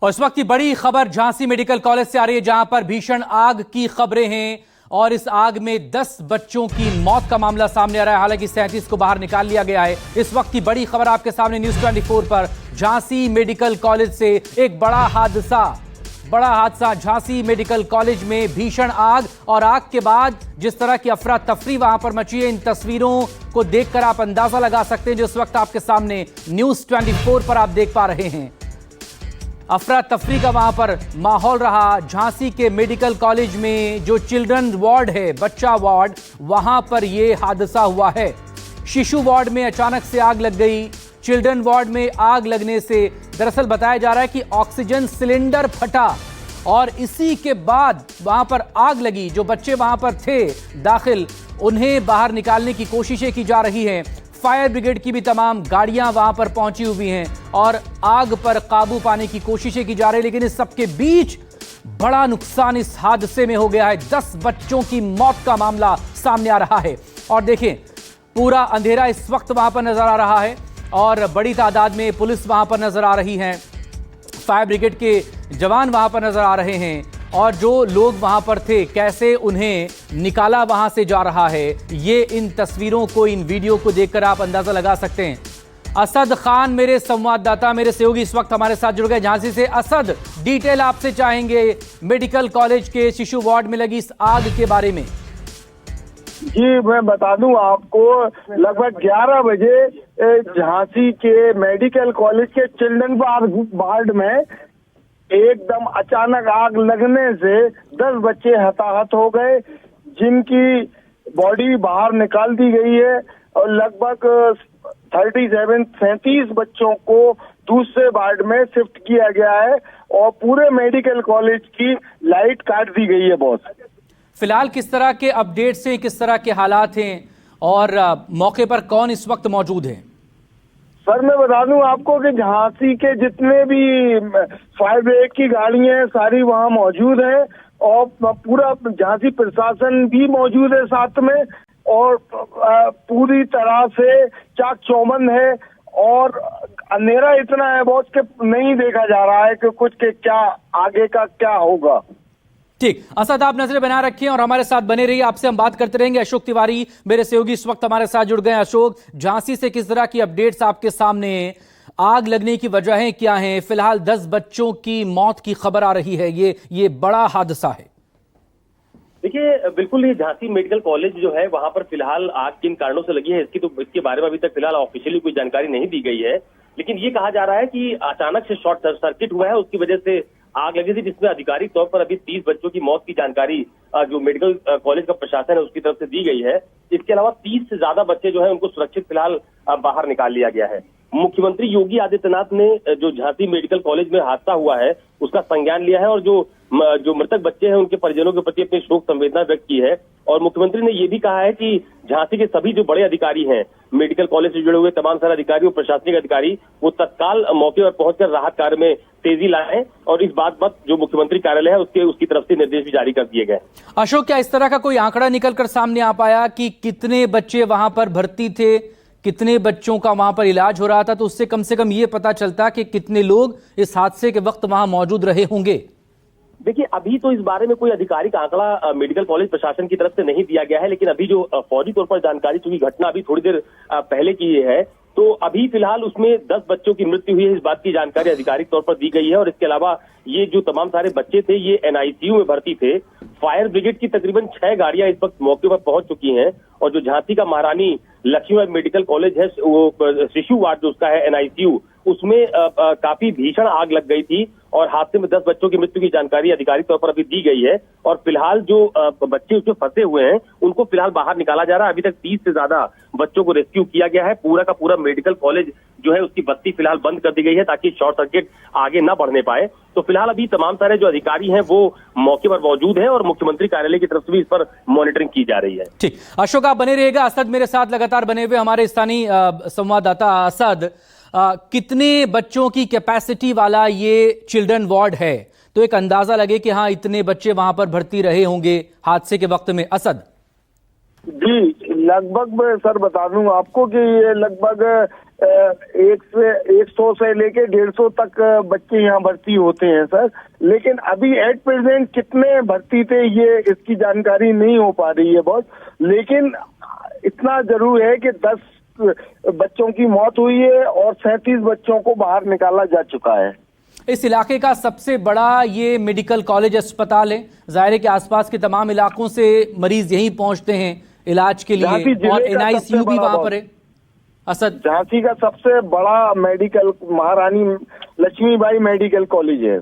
और इस वक्त की बड़ी खबर झांसी मेडिकल कॉलेज से आ रही है, जहां पर भीषण आग की खबरें हैं और इस आग में 10 बच्चों की मौत का मामला सामने आ रहा है। हालांकि 37 को बाहर निकाल लिया गया है। इस वक्त की बड़ी खबर आपके सामने न्यूज़ 24 पर। झांसी मेडिकल कॉलेज से एक बड़ा हादसा झांसी मेडिकल कॉलेज में भीषण आग, और आग के बाद जिस तरह की अफरा तफरी वहां पर मची है, इन तस्वीरों को देखकर आप अंदाजा लगा सकते हैं जो इस वक्त आपके सामने न्यूज़ 24 पर आप देख पा रहे हैं। अफरा तफरी का वहां पर माहौल रहा। झांसी के मेडिकल कॉलेज में जो चिल्ड्रन वार्ड है, बच्चा वार्ड, वहां पर यह हादसा हुआ है। शिशु वार्ड में अचानक से आग लग गई। चिल्ड्रन वार्ड में आग लगने से दरअसल बताया जा रहा है कि ऑक्सीजन सिलेंडर फटा और इसी के बाद वहां पर आग लगी। जो बच्चे वहां पर थे दाखिल, उन्हें बाहर निकालने की कोशिशें की जा रही हैं। फायर ब्रिगेड की भी तमाम गाड़ियां वहां पर पहुंची हुई हैं और आग पर काबू पाने की कोशिशें की जा रही है। लेकिन इस सबके बीच बड़ा नुकसान इस हादसे में हो गया है। 10 बच्चों की मौत का मामला सामने आ रहा है। और देखें, पूरा अंधेरा इस वक्त वहां पर नजर आ रहा है और बड़ी तादाद में पुलिस वहां पर नजर आ रही है। फायर ब्रिगेड के जवान वहां पर नजर आ रहे हैं और जो लोग वहां पर थे, कैसे उन्हें निकाला वहां से जा रहा है, ये इन तस्वीरों को, इन वीडियो को देखकर आप अंदाजा लगा सकते हैं। असद खान मेरे संवाददाता, मेरे सहयोगी इस वक्त हमारे साथ जुड़ गए झांसी से। असद, डिटेल आपसे चाहेंगे मेडिकल कॉलेज के शिशु वार्ड में लगी इस आग के बारे में। जी, मैं बता दूं आपको, लगभग 11 बजे झांसी के मेडिकल कॉलेज के चिल्ड्रन वार्ड में एकदम अचानक आग लगने से 10 बच्चे हताहत हो गए, जिनकी बॉडी बाहर निकाल दी गई है और लगभग 37 बच्चों को दूसरे वार्ड में शिफ्ट किया गया है और पूरे मेडिकल कॉलेज की लाइट काट दी गई है। बॉस, फिलहाल किस तरह के अपडेट्स हैं, किस तरह के हालात हैं और मौके पर कौन इस वक्त मौजूद है? सर, मैं बता दूं आपको कि झांसी के जितने भी फायर ब्रिगेड की गाड़ियां हैं सारी वहां मौजूद है और पूरा झांसी प्रशासन भी मौजूद है साथ में, और पूरी तरह से चाक चौबंद है और अंधेरा इतना है बॉस के नहीं देखा जा रहा है कि कुछ के क्या आगे का क्या होगा। ठीक, असद, आप नजरें बना रखिए और हमारे साथ बने रहिए। आपसे हम बात करते रहेंगे। अशोक तिवारी मेरे सहयोगी इस वक्त हमारे साथ जुड़ गए। अशोक, झांसी से किस तरह की अपडेट्स आपके सामने हैं? आग लगने की वजहें क्या हैं? फिलहाल 10 बच्चों की मौत की खबर आ रही है। ये बड़ा हादसा है। देखिए, बिल्कुल ये झांसी मेडिकल कॉलेज जो है वहां पर फिलहाल आग किन कारणों से लगी है इसके बारे में अभी तक फिलहाल ऑफिशियली कोई जानकारी नहीं दी गई है। लेकिन ये कहा जा रहा है कि अचानक से शॉर्ट सर्किट हुआ है, उसकी वजह से आग लगी थी, जिसमें आधिकारिक तौर पर अभी 30 बच्चों की मौत की जानकारी जो मेडिकल कॉलेज का प्रशासन है उसकी तरफ से दी गई है। इसके अलावा 30 से ज्यादा बच्चे जो है उनको सुरक्षित फिलहाल बाहर निकाल लिया गया है। मुख्यमंत्री योगी आदित्यनाथ ने जो झांसी मेडिकल कॉलेज में हादसा हुआ है उसका संज्ञान लिया है और जो मृतक बच्चे हैं उनके परिजनों के प्रति अपनी शोक संवेदना व्यक्त की है। और मुख्यमंत्री ने यह भी कहा है कि झांसी के सभी जो बड़े अधिकारी हैं, मेडिकल कॉलेज से जुड़े हुए तमाम सारे अधिकारी और प्रशासनिक अधिकारी, वो तत्काल मौके पर पहुंचकर राहत कार्य में तेजी लाएं और इस बात जो मुख्यमंत्री कार्यालय है उसकी तरफ से निर्देश भी जारी कर दिए गए। अशोक, क्या इस तरह का कोई आंकड़ा निकलकर सामने आ पाया कि कितने बच्चे वहां पर भर्ती थे, कितने बच्चों का वहां पर इलाज हो रहा था? तो उससे कम से कम ये पता चलता कि कितने लोग इस हादसे के वक्त वहां मौजूद रहे होंगे। देखिए, अभी तो इस बारे में कोई आधिकारिक आंकड़ा मेडिकल कॉलेज प्रशासन की तरफ से नहीं दिया गया है, लेकिन अभी जो फौरी तौर पर जानकारी, चूंकि घटना अभी थोड़ी देर पहले की है, तो अभी फिलहाल उसमें 10 बच्चों की मृत्यु हुई है, इस बात की जानकारी आधिकारिक तौर पर दी गई है। और इसके अलावा ये जो तमाम सारे बच्चे थे ये एनआईसीयू में भर्ती थे। फायर ब्रिगेड की तकरीबन 6 गाड़ियां इस वक्त मौके पर पहुंच चुकी हैं और जो झांसी का महारानी लक्ष्मीबाई मेडिकल कॉलेज है, वो शिशु वार्ड जो उसका है एनआईसीयू, उसमें काफी भीषण आग लग गई थी और हादसे में 10 बच्चों की मृत्यु की जानकारी आधिकारिक तौर पर अभी दी गई है। और फिलहाल जो बच्चे उसमें फंसे हुए हैं उनको फिलहाल बाहर निकाला जा रहा है। अभी तक 30 से ज्यादा बच्चों को रेस्क्यू किया गया है। पूरा का पूरा मेडिकल कॉलेज जो है उसकी बत्ती फिलहाल बंद कर दी गई है ताकि शॉर्ट सर्किट आगे न बढ़ने पाए। तो फिलहाल अभी तमाम सारे जो अधिकारी हैं वो मौके पर मौजूद हैं और मुख्यमंत्री कार्यालय की तरफ से भी इस पर मॉनिटरिंग की जा रही है। ठीक, अशोक, आप बने रहिएगा। असद मेरे साथ लगातार बने हुए हमारे स्थानीय संवाददाता। असद, कितने बच्चों की कैपेसिटी वाला ये चिल्ड्रन वार्ड है, तो एक अंदाजा लगे कि हाँ इतने बच्चे वहां पर भर्ती रहे होंगे हादसे के वक्त में? असद जी, लगभग मैं सर बता दूं आपको कि ये लगभग 100 से लेके 150 तक बच्चे यहाँ भर्ती होते हैं सर। लेकिन अभी एट प्रेजेंट कितने भर्ती थे ये इसकी जानकारी नहीं हो पा रही है बहुत। लेकिन इतना जरूर है कि 10 बच्चों की मौत हुई है और 37 बच्चों को बाहर निकाला जा चुका है। इस इलाके का सबसे बड़ा ये मेडिकल कॉलेज अस्पताल है। जाहिर है कि आसपास के तमाम इलाकों से मरीज यहीं पहुंचते हैं इलाज के लिए, और NICU भी वहां पर है। असद, झांसी का सबसे बड़ा मेडिकल महारानी लक्ष्मीबाई मेडिकल कॉलेज है।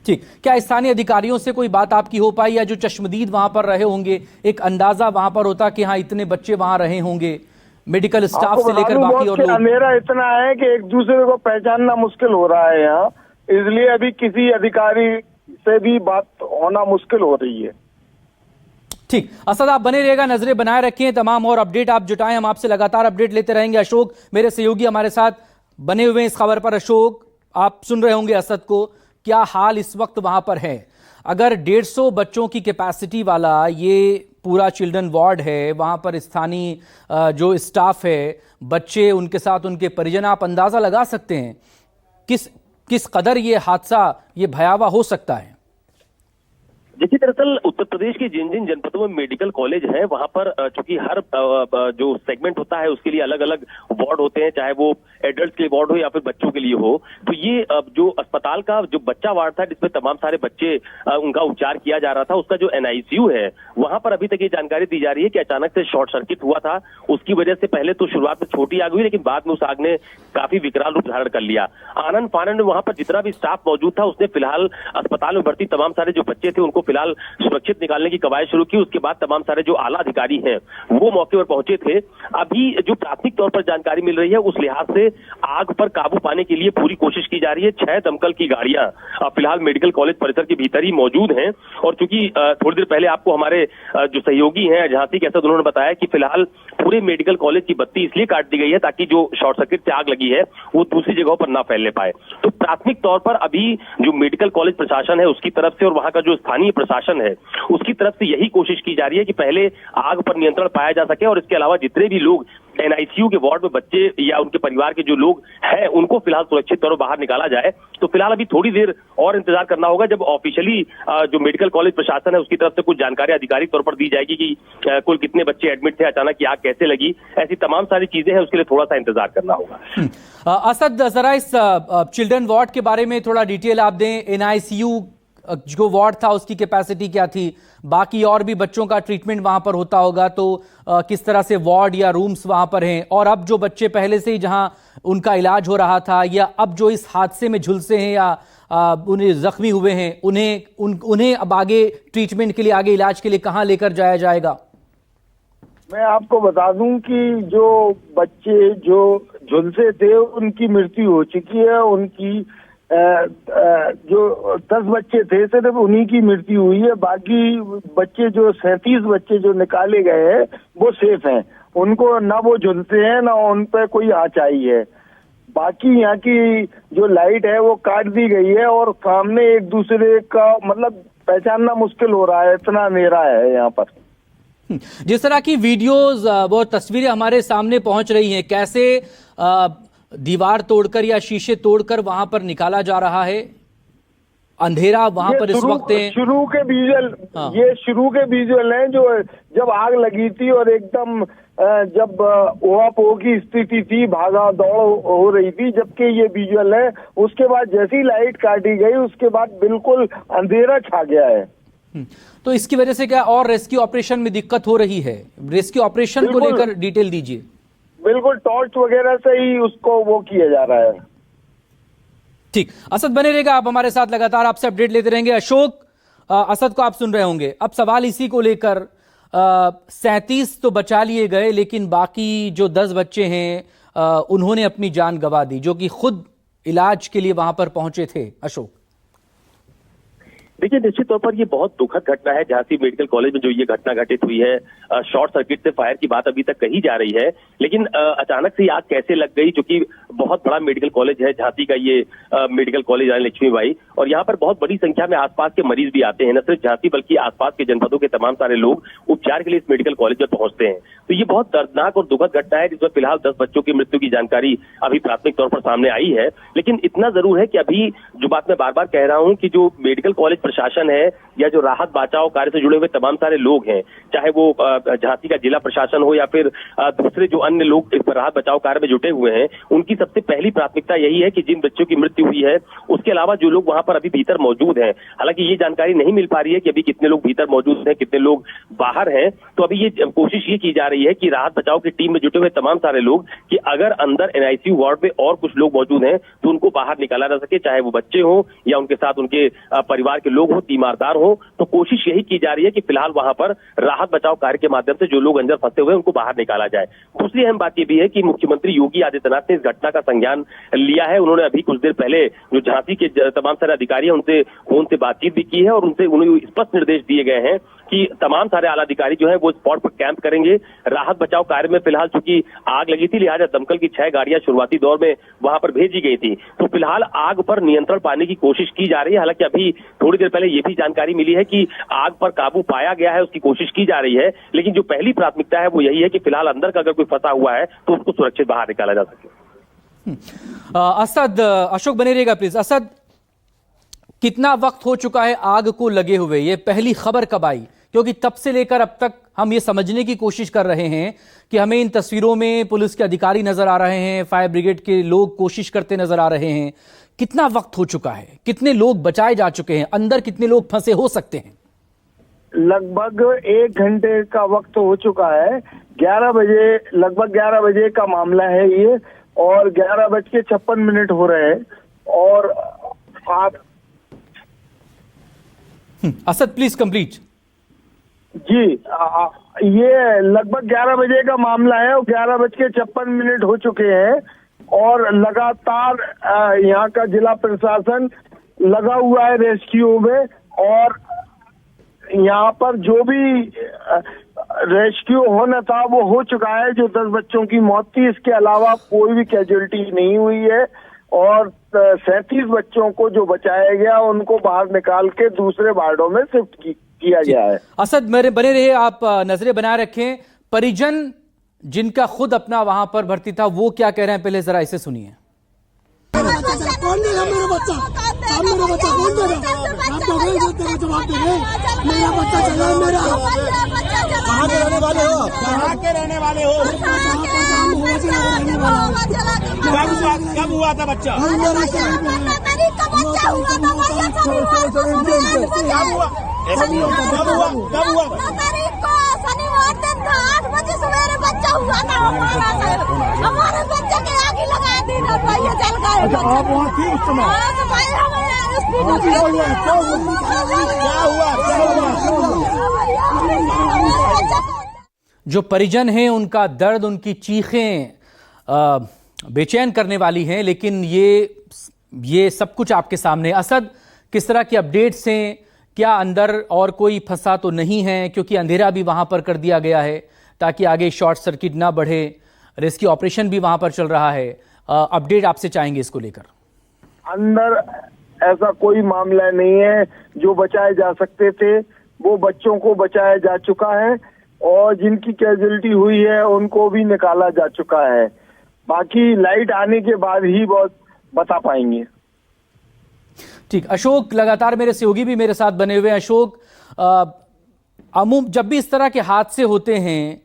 ठीक, क्या स्थानीय अधिकारियों से कोई बात आपकी हो पाई, या जो चश्मदीद वहां पर रहे होंगे एक अंदाजा वहां पर होता कि हाँ इतने बच्चे वहां रहे होंगे, मेडिकल स्टाफ से लेकर बाकी और लोग? अंधेरा इतना है कि एक दूसरे को पहचानना मुश्किल हो रहा है यहाँ, इसलिए अभी किसी अधिकारी से भी बात होना मुश्किल हो रही है। ठीक, असद आप बने रहेगा, नजरें बनाए रखें, तमाम और अपडेट आप जुटाएं, हम आपसे लगातार अपडेट लेते रहेंगे। अशोक मेरे सहयोगी हमारे साथ बने हुए इस खबर पर। अशोक, आप सुन रहे होंगे असद को, क्या हाल इस वक्त वहां पर है? अगर 150 बच्चों की कैपेसिटी वाला ये पूरा चिल्ड्रन वार्ड है, वहां पर स्थानीय जो स्टाफ है, बच्चे, उनके साथ उनके परिजन, आप अंदाजा लगा सकते हैं किस कदर ये हादसा ये भयावह हो सकता है? देखिए, दरअसल उत्तर प्रदेश के जिन जिन जनपदों में मेडिकल कॉलेज हैं वहां पर चूंकि हर जो सेगमेंट होता है उसके लिए अलग अलग वार्ड होते हैं, चाहे वो एडल्ट के लिए वार्ड हो या फिर बच्चों के लिए हो। तो ये जो अस्पताल का जो बच्चा वार्ड था जिसमें तमाम सारे बच्चे उनका उपचार किया जा रहा था, उसका जो NICU है वहां पर अभी तक ये जानकारी दी जा रही है कि अचानक से शॉर्ट सर्किट हुआ था। उसकी वजह से पहले तो शुरुआत में छोटी आग हुई, लेकिन बाद में उस आग ने काफी विकराल रूप धारण कर लिया। आनंद फानंद में वहां पर जितना भी स्टाफ मौजूद था उसने फिलहाल अस्पताल में भर्ती तमाम सारे जो बच्चे थे उनको फिलहाल सुरक्षित निकालने की कवायद शुरू की। उसके बाद तमाम सारे जो आला अधिकारी हैं वो मौके पर पहुंचे थे। अभी जो प्राथमिक तौर पर जानकारी मिल रही है उस लिहाज से आग पर काबू पाने के लिए पूरी कोशिश की जा रही है। 6 दमकल की गाड़ियां फिलहाल मेडिकल कॉलेज परिसर के भीतर ही मौजूद हैं। और चूंकि थोड़ी देर पहले आपको हमारे जो सहयोगी हैं झांसी के असद, उन्होंने बताया कि फिलहाल पूरे मेडिकल कॉलेज की बत्ती इसलिए काट दी गई है ताकि जो शॉर्ट सर्किट से आग लगी है वो दूसरी जगहों पर ना फैलने पाए। तो प्राथमिक तौर पर अभी जो मेडिकल कॉलेज प्रशासन है उसकी तरफ से और वहां का जो स्थानीय प्रशासन है उसकी तरफ से यही कोशिश की जा रही है कि पहले आग पर नियंत्रण पाया जा सके, और इसके अलावा जितने भी लोग NICU के वार्ड में बच्चे या उनके परिवार के जो लोग हैं उनको फिलहाल सुरक्षित तौर पर बाहर निकाला जाए। तो फिलहाल अभी थोड़ी देर और इंतजार करना होगा जब ऑफिशियली जो मेडिकल कॉलेज प्रशासन है उसकी तरफ से कुछ जानकारी आधिकारिक तौर पर दी जाएगी कि कुल कितने बच्चे एडमिट थे, अचानक की आग कैसे लगी, ऐसी तमाम सारी चीजें हैं, उसके लिए थोड़ा सा इंतजार करना होगा। असद, जरा इस चिल्ड्रन वार्ड के बारे में थोड़ा डिटेल आप दें। NICU जो वार्ड था उसकी कैपेसिटी क्या थी? बाकी और भी बच्चों का ट्रीटमेंट वहां पर होता होगा, तो किस तरह से वार्ड या रूम्स वहां पर हैं? और अब जो बच्चे पहले से ही जहां उनका इलाज हो रहा था, या अब जो इस हादसे में झुलसे हैं या उन्हें जख्मी हुए हैं, उन्हें अब आगे ट्रीटमेंट के लिए, आगे इलाज के लिए कहां लेकर जाया जाएगा? मैं आपको बता दूं कि जो बच्चे जो झुलसे थे उनकी मृत्यु हो चुकी है। उनकी जो 10 बच्चे थे सिर्फ उन्हीं की मृत्यु हुई है। बाकी बच्चे जो 37 बच्चे जो निकाले गए हैं वो सेफ हैं, उनको ना वो झुलसे हैं ना उन पर कोई आँच आई है। बाकी यहाँ की जो लाइट है वो काट दी गई है और सामने एक दूसरे का मतलब पहचानना मुश्किल हो रहा है, इतना अंधेरा है यहाँ पर। जिस तरह की वीडियोस वो तस्वीरें हमारे सामने पहुंच रही हैं, कैसे दीवार तोड़कर या शीशे तोड़कर वहां पर निकाला जा रहा है? अंधेरा वहां पर इस वक्त है। शुरू के विजुअल, ये शुरू के विजुअल हैं जो जब आग लगी थी और एकदम जब ओहापोह की स्थिति थी, भागा दौड़ हो रही थी, जबकि ये विजुअल है। उसके बाद जैसी लाइट काटी गई उसके बाद बिल्कुल अंधेरा छा गया है। तो इसकी वजह से क्या और रेस्क्यू ऑपरेशन में दिक्कत हो रही है? रेस्क्यू ऑपरेशन को लेकर डिटेल दीजिए। बिल्कुल टॉर्च वगैरह से ही उसको वो किया जा रहा है। ठीक, असद बने रहेगा, आप हमारे साथ लगातार आपसे अपडेट लेते रहेंगे। अशोक, असद को आप सुन रहे होंगे। अब सवाल इसी को लेकर, 37 तो बचा लिए गए, लेकिन बाकी जो 10 बच्चे हैं उन्होंने अपनी जान गंवा दी, जो कि खुद इलाज के लिए वहां पर पहुंचे थे। अशोक, देखिए, निश्चित तौर पर ये बहुत दुखद घटना है। झांसी मेडिकल कॉलेज में जो ये घटना घटित हुई है, शॉर्ट सर्किट से फायर की बात अभी तक कही जा रही है, लेकिन अचानक से आग कैसे लग गई, जो कि बहुत बड़ा मेडिकल कॉलेज है झांसी का, ये मेडिकल कॉलेज रानी लक्ष्मीबाई, और यहाँ पर बहुत बड़ी संख्या में आसपास के मरीज भी आते हैं, न सिर्फ झांसी बल्कि आसपास के जनपदों के तमाम सारे लोग उपचार के लिए इस मेडिकल कॉलेज में पहुंचते हैं। तो ये बहुत दर्दनाक और दुखद घटना है जिसमें फिलहाल 10 बच्चों की मृत्यु की जानकारी अभी प्राथमिक तौर पर सामने आई है। लेकिन इतना जरूर है कि अभी जो बात मैं बार बार कह रहा हूं कि जो मेडिकल कॉलेज प्रशासन है या जो राहत बचाव कार्य से जुड़े हुए तमाम सारे लोग हैं, चाहे वो झांसी का जिला प्रशासन हो या फिर दूसरे जो अन्य लोग इस राहत बचाव कार्य में जुटे हुए हैं, उनकी सबसे पहली प्राथमिकता यही है कि जिन बच्चों की मृत्यु हुई है उसके अलावा जो लोग वहां पर अभी भीतर मौजूद हैं, हालांकि ये जानकारी नहीं मिल पा रही है कि अभी कितने लोग भीतर मौजूद हैं, कितने लोग बाहर हैं। तो अभी ये कोशिश ये की जा रही है कि राहत बचाव की टीम में जुटे हुए तमाम सारे लोग कि अगर अंदर एनआईसीयू वार्ड में और कुछ लोग मौजूद हैं तो उनको बाहर निकाला जा सके, चाहे वो बच्चे हो या उनके साथ उनके परिवार के लोग हो, तीमारदार हो। तो कोशिश यही की जा रही है कि फिलहाल वहां पर राहत बचाव कार्य के माध्यम से जो लोग अंदर फंसे हुए हैं उनको बाहर निकाला जाए। दूसरी अहम बात यह भी है कि मुख्यमंत्री योगी आदित्यनाथ ने इस घटना का संज्ञान लिया है। उन्होंने अभी कुछ देर पहले जो झांसी के तमाम सारे अधिकारी हैं उनसे फोन से बातचीत भी की है और उन्हें स्पष्ट निर्देश दिए गए हैं कि तमाम सारे आला अधिकारी जो है वो स्पॉट पर कैंप करेंगे। राहत बचाव कार्य में फिलहाल चूंकि आग लगी थी, लिहाजा दमकल की 6 गाड़ियां शुरुआती दौर में वहां पर भेजी गई थी। तो फिलहाल आग पर नियंत्रण पाने की कोशिश की जा रही है। हालांकि अभी थोड़ी देर पहले ये भी जानकारी मिली है कि आग पर काबू पाया गया है, उसकी कोशिश की जा रही है। लेकिन जो पहली प्राथमिकता है वो यही है कि फिलहाल अंदर का अगर कोई फंसा हुआ है तो उसको सुरक्षित बाहर निकाला जा सके। असद, अशोक बने रहिएगा प्लीज। असद, कितना वक्त हो चुका है आग को लगे हुए? ये पहली खबर कब आई? क्योंकि तब से लेकर अब तक हम ये समझने की कोशिश कर रहे हैं कि हमें इन तस्वीरों में पुलिस के अधिकारी नजर आ रहे हैं, फायर ब्रिगेड के लोग कोशिश करते नजर आ रहे हैं। कितना वक्त हो चुका है? कितने लोग बचाए जा चुके हैं? अंदर कितने लोग फंसे हो सकते हैं? लगभग 1 घंटे का वक्त हो चुका है। 11 बजे, लगभग 11 बजे का मामला है ये, और 11:56 हो रहे हैं। और आप असद प्लीज कंप्लीट। जी, ये लगभग 11 बजे का मामला है और 11:56 हो चुके हैं और लगातार यहाँ का जिला प्रशासन लगा हुआ है रेस्क्यू में। और यहाँ पर जो भी रेस्क्यू होना था वो हो चुका है। जो 10 बच्चों की मौत थी, इसके अलावा कोई भी कैजुअल्टी नहीं हुई है और 37 बच्चों को जो बचाया गया उनको बाहर निकाल के दूसरे वार्डों में शिफ्ट किया गया है। असद मेरे बने रहे, आप नजरें बनाए रखें। परिजन जिनका खुद अपना वहां पर भर्ती था वो क्या कह रहे हैं, पहले जरा इसे सुनिए। कौन देगा मेरा बच्चा? अब मेरा बच्चा कौन देगा? आप तो गए जो तेरा जवाब दे रहे। मेरा बच्चा चला, मेरा कहाँ के रहने वाले हो? कहाँ के रहने वाले हो? कब हुआ था बच्चा? कब हुआ? शनिवार दिन था, 8 बजे सवेरे बच्चा हुआ था हमारे बच्चे के आगे लगा दी ना भाई, चल गए। आप वहाँ थी उस समय? तो भाई जो परिजन हैं उनका दर्द, उनकी चीखें बेचैन करने वाली हैं, लेकिन ये सब कुछ आपके सामने। असद, किस तरह की अपडेट्स हैं? क्या अंदर और कोई फंसा तो नहीं है? क्योंकि अंधेरा भी वहां पर कर दिया गया है ताकि आगे शॉर्ट सर्किट ना बढ़े। रेस्क्यू ऑपरेशन भी वहां पर चल रहा है। अपडेट आपसे चाहेंगे इसको लेकर। अंदर ऐसा कोई मामला नहीं है। जो बचाए जा सकते थे वो बच्चों को बचाया जा चुका है और जिनकी कैजुअल्टी हुई है उनको भी निकाला जा चुका है। बाकी लाइट आने के बाद ही बहुत बता पाएंगे। ठीक, अशोक लगातार मेरे सहयोगी भी मेरे साथ बने हुए हैं। अशोक, जब भी इस तरह के हादसे होते हैं